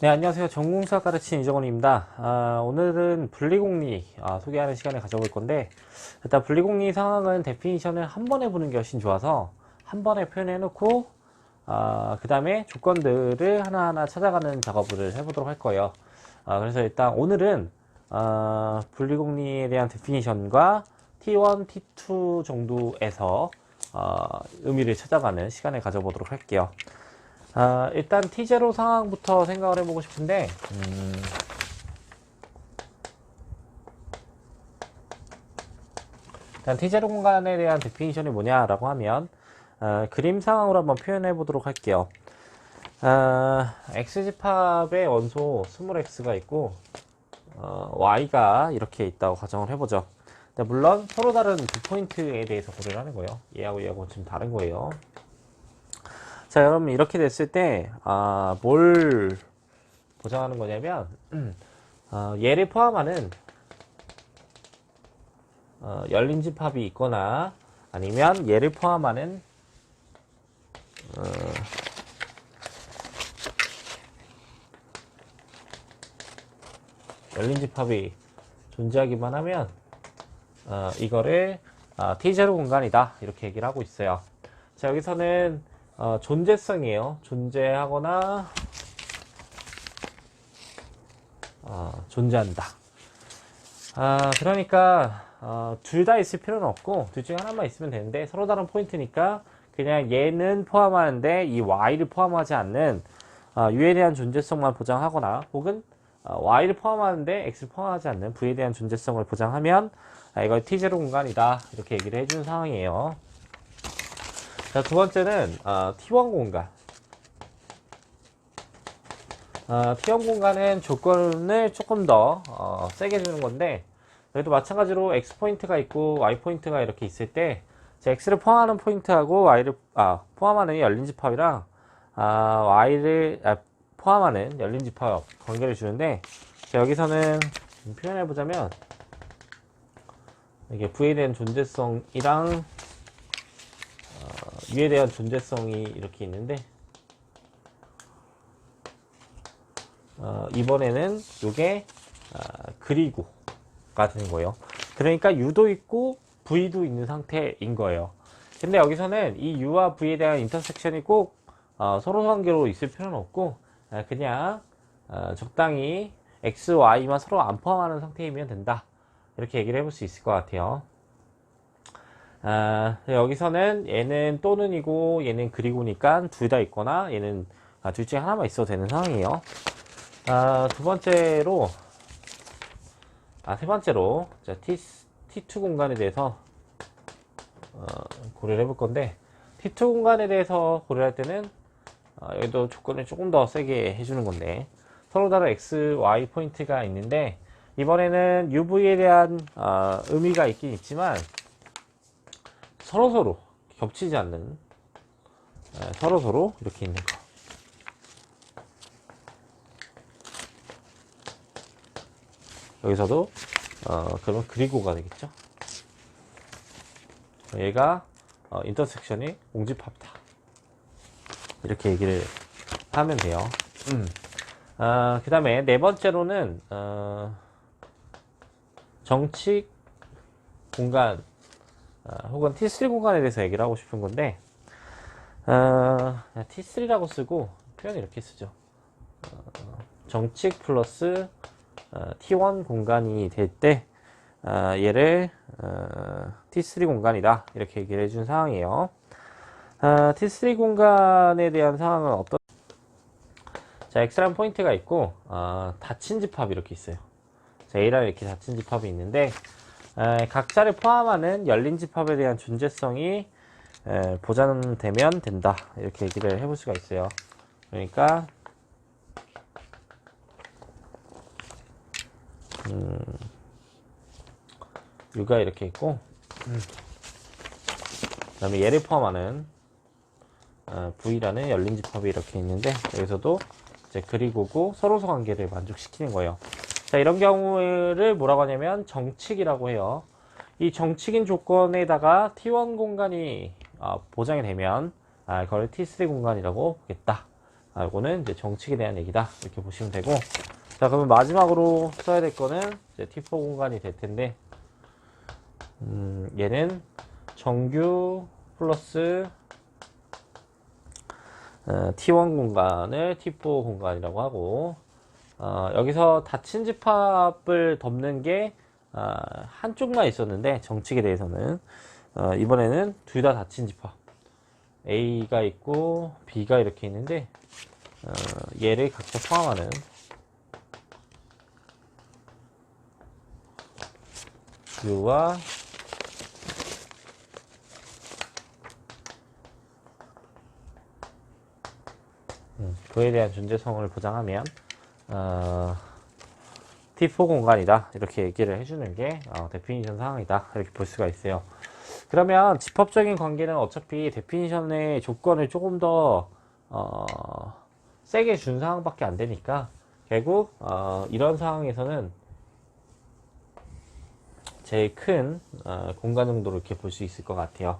네, 안녕하세요. 전공수학 가르치는 이정원입니다. 오늘은 분리공리 소개하는 시간을 가져볼 건데, 일단 분리공리 상황은 데피니션을 한 번에 보는 게 훨씬 좋아서 한 번에 표현해 놓고 그 다음에 조건들을 하나하나 찾아가는 작업을 해보도록 할 거예요. 그래서 일단 오늘은 분리공리에 대한 데피니션과 T1, T2 정도에서 의미를 찾아가는 시간을 가져보도록 할게요. 일단 T0 상황부터 생각을 해보고 싶은데, 일단 T0 공간에 대한 데피니션이 뭐냐라고 하면, 그림 상황으로 한번 표현해 보도록 할게요. x집합의 원소 20x가 있고, y가 이렇게 있다고 가정을 해보죠. 물론 서로 다른 두 포인트에 대해서 고려를 하는 거예요. 얘하고 얘하고 좀 다른 거예요. 자, 여러분 이렇게 됐을 때 뭘 보장하는 거냐면 얘를 포함하는 열린 집합이 있거나 아니면 얘를 포함하는 열린 집합이 존재하기만 하면 이거를 T0 공간이다 이렇게 얘기를 하고 있어요. 자, 여기서는 존재성이에요. 존재하거나 존재한다. 그러니까 둘 다 있을 필요는 없고 둘 중에 하나만 있으면 되는데 서로 다른 포인트니까 그냥 얘는 포함하는데 이 y를 포함하지 않는 u에 대한 존재성만 보장하거나 혹은 y를 포함하는데 x를 포함하지 않는 v에 대한 존재성을 보장하면 이걸 T0 공간이다 이렇게 얘기를 해준 상황이에요. 자, 두 번째는 T1 공간. T1 공간은 조건을 조금 더 세게 주는 건데, 여기도 마찬가지로 X 포인트가 있고 Y 포인트가 이렇게 있을 때 X를 포함하는 포인트하고 Y를 포함하는 열린 집합이랑 Y를 포함하는 열린 집합 관계를 주는데, 자, 여기서는 표현해 보자면 이게 V에 대한 존재성이랑 U에 대한 존재성이 이렇게 있는데 이번에는 이게 그리고가 되는 거예요. 그러니까 U도 있고 V도 있는 상태인 거예요. 근데 여기서는 이 U와 V에 대한 인터섹션이 꼭 서로 관계로 있을 필요는 없고 그냥 적당히 X, Y만 서로 안 포함하는 상태이면 된다 이렇게 얘기를 해볼 수 있을 것 같아요. 여기서는 얘는 또는이고 얘는 그리고니까 둘 다 있거나 얘는 둘 중에 하나만 있어도 되는 상황이에요. 세 번째로 자, T2 공간에 대해서 고려를 해볼 건데 T2 공간에 대해서 고려할 때는 여기도 조건을 조금 더 세게 해주는 건데 서로 다른 X, Y 포인트가 있는데 이번에는 UV에 대한 의미가 있긴 있지만 서로서로 겹치지 않는 서로서로 이렇게 있는 거. 여기서도 그러면 그리고가 되겠죠. 얘가 인터섹션이 옹집합이다 이렇게 얘기를 하면 돼요. 그 다음에 네 번째로는 정칙 공간 혹은 T3 공간에 대해서 얘기를 하고 싶은 건데 T3라고 쓰고 표현을 이렇게 쓰죠. 정칙 플러스 T1 공간이 될 때 얘를 T3 공간이다 이렇게 얘기를 해준 상황이에요. T3 공간에 대한 상황은 어떤 자, X라는 포인트가 있고 닫힌 집합이 이렇게 있어요. 자, A라는 이렇게 닫힌 집합이 있는데 각자를 포함하는 열린 집합에 대한 존재성이 보장되면 된다 이렇게 얘기를 해볼 수가 있어요. 그러니까 U가 이렇게 있고 그 다음에 얘를 포함하는 V라는 열린 집합이 이렇게 있는데 여기서도 이제 그리고고 서로서 관계를 만족시키는 거예요. 자, 이런 경우를 뭐라고 하냐면 정칙이라고 해요. 이 정칙인 조건에다가 T1 공간이 보장이 되면 그걸 T3 공간이라고 보겠다. 이거는 이제 정칙에 대한 얘기다. 이렇게 보시면 되고, 자, 그러면 마지막으로 써야 될 거는 이제 T4 공간이 될 텐데, 얘는 정규 플러스 T1 공간을 T4 공간이라고 하고, 여기서 닫힌 집합을 덮는 게 한쪽만 있었는데 정칙에 대해서는 이번에는 둘 다 닫힌 집합 A가 있고 B가 이렇게 있는데 얘를 각자 포함하는 U와 그에 대한 존재성을 보장하면 T4 공간이다 이렇게 얘기를 해주는 게 데피니션 상황이다 이렇게 볼 수가 있어요. 그러면 집합적인 관계는 어차피 데피니션의 조건을 조금 더 세게 준 상황밖에 안 되니까 결국 이런 상황에서는 제일 큰 공간 정도로 이렇게 볼 수 있을 것 같아요.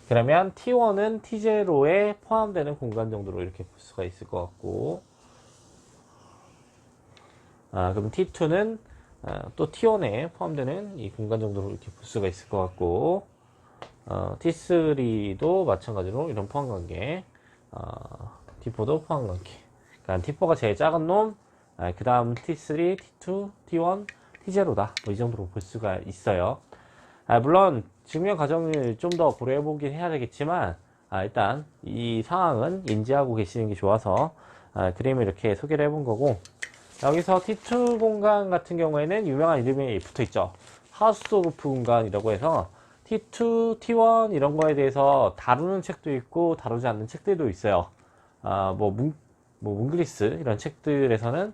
그러면 T1은 T0에 포함되는 공간 정도로 이렇게 볼 수가 있을 것 같고, 그럼 T2는 또 T1에 포함되는 이 공간 정도로 이렇게 볼 수가 있을 것 같고, T3도 마찬가지로 이런 포함 관계, T4도 포함 관계. 그러니까 T4가 제일 작은 놈, 그 다음 T3, T2, T1, T0다. 뭐 이 정도로 볼 수가 있어요. 물론 증명 과정을 좀 더 고려해 보긴 해야 되겠지만 일단 이 상황은 인지하고 계시는 게 좋아서 그림을 이렇게 소개를 해본 거고, 여기서 T2 공간 같은 경우에는 유명한 이름이 붙어 있죠. 하우스 오브 공간이라고 해서 T2, T1 이런 거에 대해서 다루는 책도 있고 다루지 않는 책들도 있어요. 문그리스 이런 책들에서는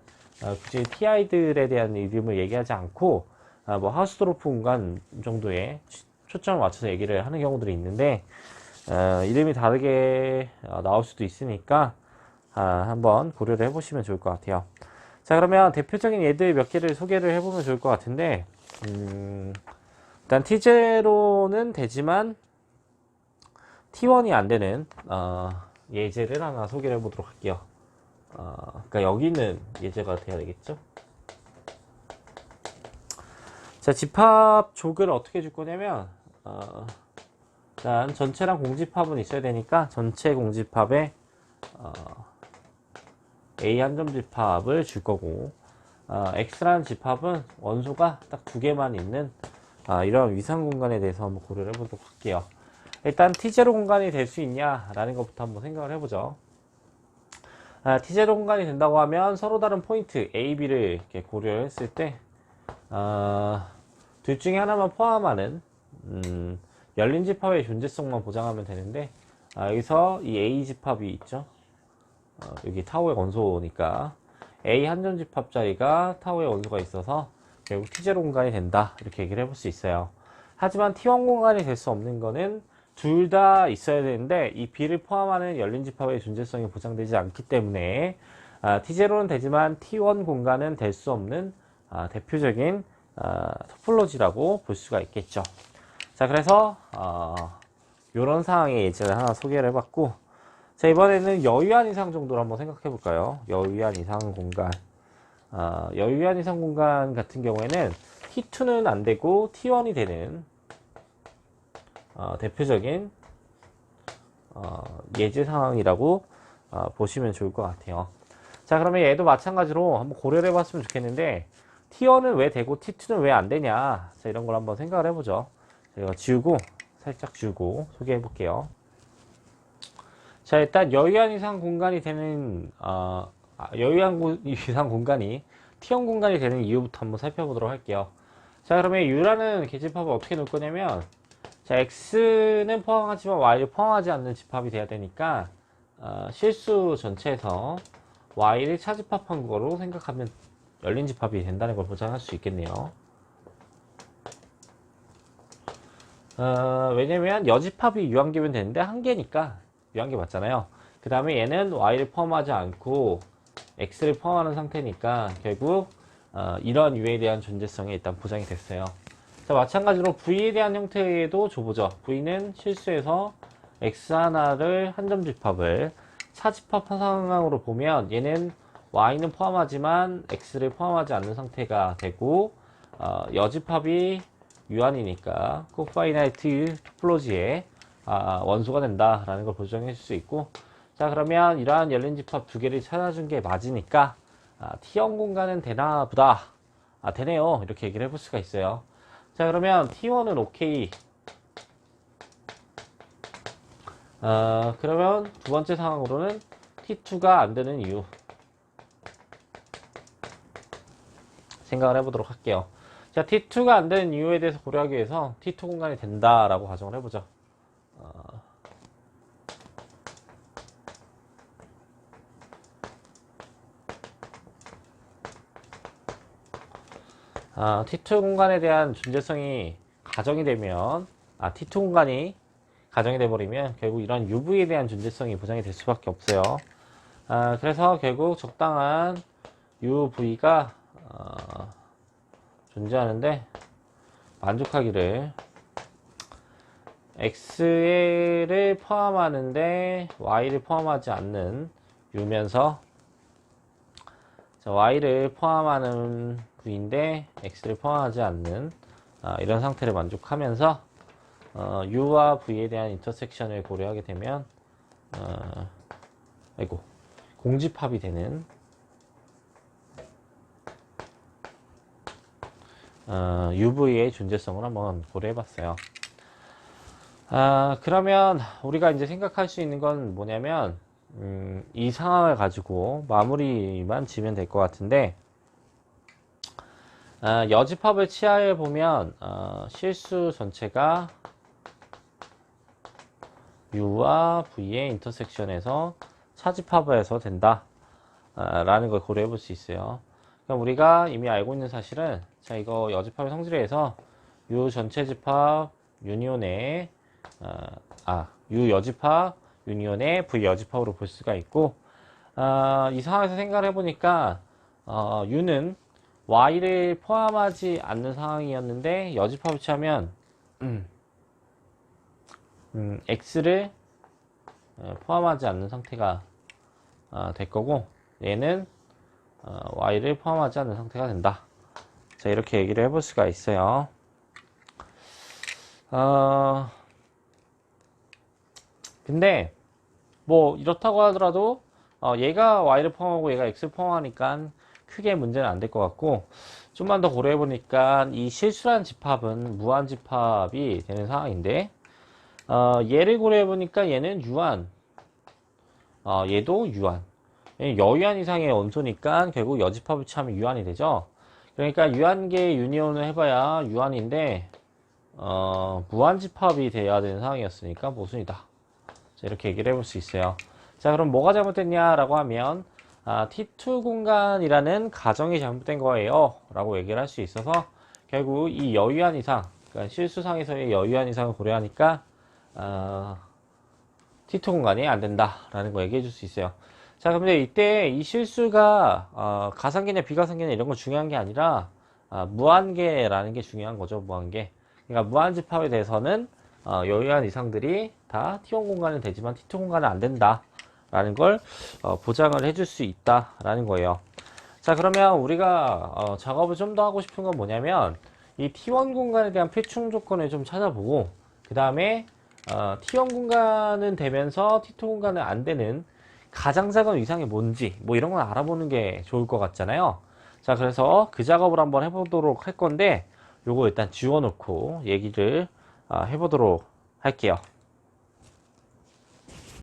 굳이 TI들에 대한 이름을 얘기하지 않고 하우스도르프 공간 정도에 초점을 맞춰서 얘기를 하는 경우들이 있는데, 이름이 다르게 나올 수도 있으니까 한번 고려를 해보시면 좋을 것 같아요. 자, 그러면 대표적인 예들 몇 개를 소개를 해보면 좋을 것 같은데, 일단 T0는 되지만 T1이 안 되는 예제를 하나 소개를 해보도록 할게요. 그러니까 여기는 예제가 돼야 되겠죠. 자, 집합 족을 어떻게 줄 거냐면, 일단 전체랑 공집합은 있어야 되니까 전체 공집합에 A 한 점 집합을 줄 거고, X라는 집합은 원소가 딱 두 개만 있는 이런 위상 공간에 대해서 한번 고려를 해보도록 할게요. 일단 T0 공간이 될 수 있냐라는 것부터 한번 생각을 해보죠. T0 공간이 된다고 하면 서로 다른 포인트 A, B를 이렇게 고려했을 때 둘 중에 하나만 포함하는 열린 집합의 존재성만 보장하면 되는데, 여기서 이 A 집합이 있죠. 여기 타우의 원소니까 A 한 점 집합 자리가 타우의 원소가 있어서 결국 T0 공간이 된다 이렇게 얘기를 해볼 수 있어요. 하지만 T1 공간이 될 수 없는 거는 둘 다 있어야 되는데 이 B를 포함하는 열린 집합의 존재성이 보장되지 않기 때문에 T0는 되지만 T1 공간은 될 수 없는 대표적인 토폴로지라고 볼 수가 있겠죠. 자, 그래서 이런 상황의 예제를 하나 소개를 해봤고, 자, 이번에는 여유한 이상 정도로 한번 생각해 볼까요? 여유한 이상 공간. 여유한 이상 공간 같은 경우에는 T2는 안 되고 T1이 되는 대표적인 예제 상황이라고 보시면 좋을 것 같아요. 자, 그러면 얘도 마찬가지로 한번 고려를 해봤으면 좋겠는데, T1은 왜 되고 T2는 왜 안 되냐, 자, 이런 걸 한번 생각을 해보죠. 제가 살짝 지우고 소개해 볼게요. 자, 일단 여유한 이상 공간이 되는 여유한 이상 공간이 T1 공간이 되는 이유부터 한번 살펴보도록 할게요. 자, 그러면 U라는 계집합을 어떻게 놓을 거냐면, 자, X는 포함하지만 Y를 포함하지 않는 집합이 돼야 되니까 실수 전체에서 Y를 차집합한 거로 생각하면 열린 집합이 된다는 걸 보장할 수 있겠네요. 왜냐면 여집합이 유한계면 되는데 한 개니까 유한계 맞잖아요. 그 다음에 얘는 Y를 포함하지 않고 X를 포함하는 상태니까 결국 이런 U에 대한 존재성이 일단 보장이 됐어요. 자, 마찬가지로 V에 대한 형태도 줘보죠. V는 실수해서 x 하나를 한 점 집합을 차집합 상황으로 보면 얘는 y는 포함하지만 x를 포함하지 않는 상태가 되고 여집합이 유한이니까 코파이나이트 토폴로지의 원소가 된다라는 걸 보정해 줄 수 있고, 자 그러면 이러한 열린 집합 두 개를 찾아준 게 맞으니까 T1 공간은 되나 보다, 되네요, 이렇게 얘기를 해볼 수가 있어요. 자 그러면 T1은 오케이. 그러면 두 번째 상황으로는 T2가 안 되는 이유 생각을 해보도록 할게요. 자, T2가 안 되는 이유에 대해서 고려하기 위해서 T2 공간이 된다라고 가정을 해보죠. T2 공간에 대한 존재성이 가정이 되면, T2 공간이 가정이 돼버리면 결국 이런 UV에 대한 존재성이 보장이 될 수밖에 없어요. 그래서 결국 적당한 UV가 존재하는데 만족하기를 X를 포함하는데 Y를 포함하지 않는 U면서 Y를 포함하는 V인데 X를 포함하지 않는 이런 상태를 만족하면서 U와 V에 대한 인터섹션을 고려하게 되면 공집합이 되는 UV의 존재성을 한번 고려해 봤어요. 그러면 우리가 이제 생각할 수 있는 건 뭐냐면 이 상황을 가지고 마무리만 지면 될 것 같은데, 여집합을 치하해 보면 실수 전체가 U와 V의 인터섹션에서 차집합을 해서 된다 라는 걸 고려해 볼 수 있어요. 그럼 우리가 이미 알고 있는 사실은, 자 이거 여집합의 성질에 의해서 U 전체 집합 유니온의 U 여집합 유니온의 V 여집합으로 볼 수가 있고, 이 상황에서 생각을 해보니까 U는 Y를 포함하지 않는 상황이었는데 여집합을 취하면 X를 포함하지 않는 상태가 될 거고, 얘는 Y를 포함하지 않는 상태가 된다. 자 이렇게 얘기를 해볼 수가 있어요. 근데 뭐 이렇다고 하더라도 얘가 Y를 포함하고 얘가 X를 포함하니까 크게 문제는 안 될 것 같고, 좀만 더 고려해 보니까 이 실수란 집합은 무한 집합이 되는 상황인데, 얘를 고려해 보니까 얘는 유한, 얘도 유한, 여유한 이상의 원소니까 결국 여집합을 취하면 유한이 되죠. 그러니까 유한계 유니온을 해봐야 유한인데 무한 집합이 돼야 되는 상황이었으니까 모순이다. 자, 이렇게 얘기를 해볼 수 있어요. 자 그럼 뭐가 잘못됐냐라고 하면 T2 공간이라는 가정이 잘못된 거예요 라고 얘기를 할 수 있어서, 결국 이 여유한 이상, 그러니까 실수상에서의 여유한 이상을 고려하니까 T2 공간이 안 된다 라는 거 얘기해 줄 수 있어요. 자 근데 이때 이 실수가 가상계냐 비가상계냐 이런 거 중요한 게 아니라 무한계라는 게 중요한 거죠. 무한계. 그러니까 무한집합에 대해서는 여유한 이상들이 다 T1 공간은 되지만 T2 공간은 안 된다 라는 걸 보장을 해줄 수 있다 라는 거예요. 자 그러면 우리가 작업을 좀 더 하고 싶은 건 뭐냐면, 이 T1 공간에 대한 필충 조건을 좀 찾아보고, 그 다음에 T1 공간은 되면서 T2 공간은 안 되는 가장 작은 이상이 뭔지 뭐 이런 건 알아보는 게 좋을 것 같잖아요. 자 그래서 그 작업을 한번 해보도록 할 건데, 요거 일단 지워놓고 얘기를 해보도록 할게요.